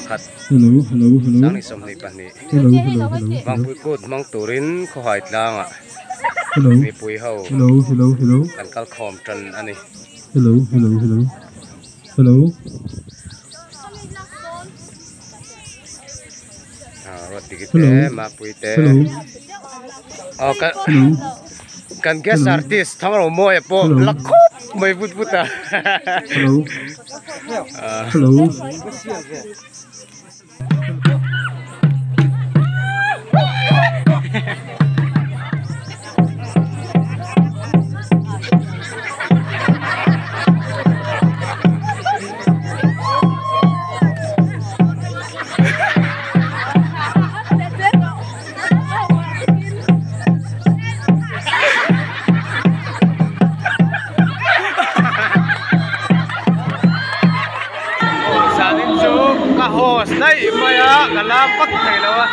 pakhat hello sang ni som ni pani Vangpui kut mang turin khawhai tlanga mi pui ho hello kan kal khom tran ani hello roti kite ma pui te kan guest artist Thangromawia po lakhop mai puta hello host đây maya kalam pak thai lawa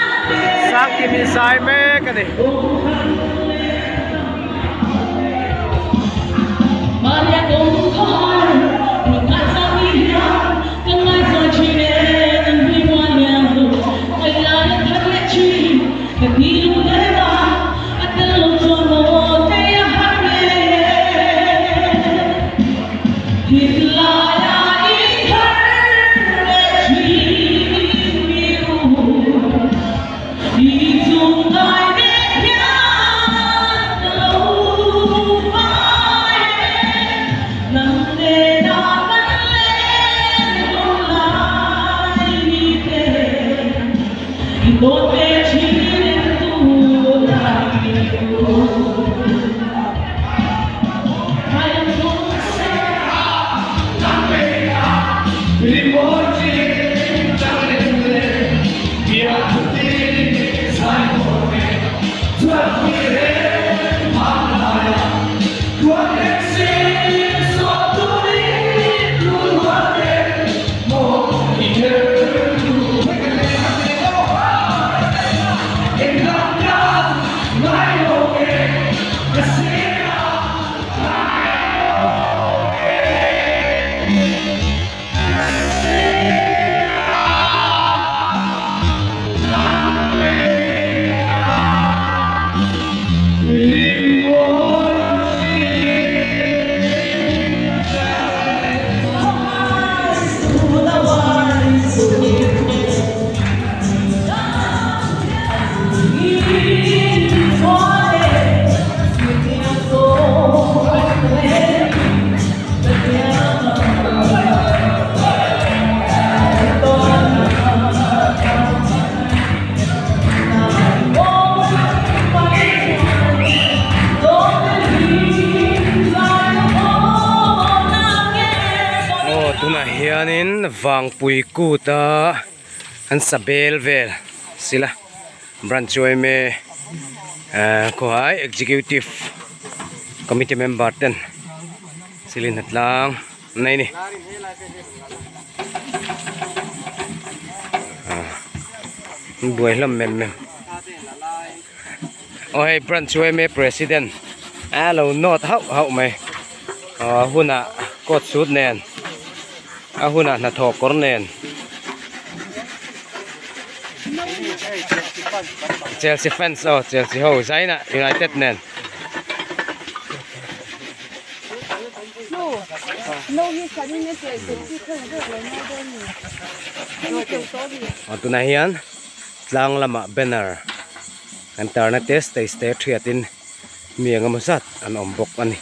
Sangkimi sai me kani Maria kong khawhai mình ai sao đi ra từng ngày rồi chỉ để từng đi qua nhà rồi ai là những thật lẽ chi để đi luôn đấy mà anh từng lòng cho một tay hát nghe thì là Vangpui kuta an sabel vel sila Vangpui me Khawhai executive committee member ten silin hatlang nay ni buai lam mem oh hey Vangpui me president alo not hau mai huna coat suit nen ahuna na thok kornen Chelsea fans Chelsea ho zaina United nen no ni sani ne Chelsea khang de no tu na hian tlang lama banner kan tarna test stay thiatin mianga masat an ombok ani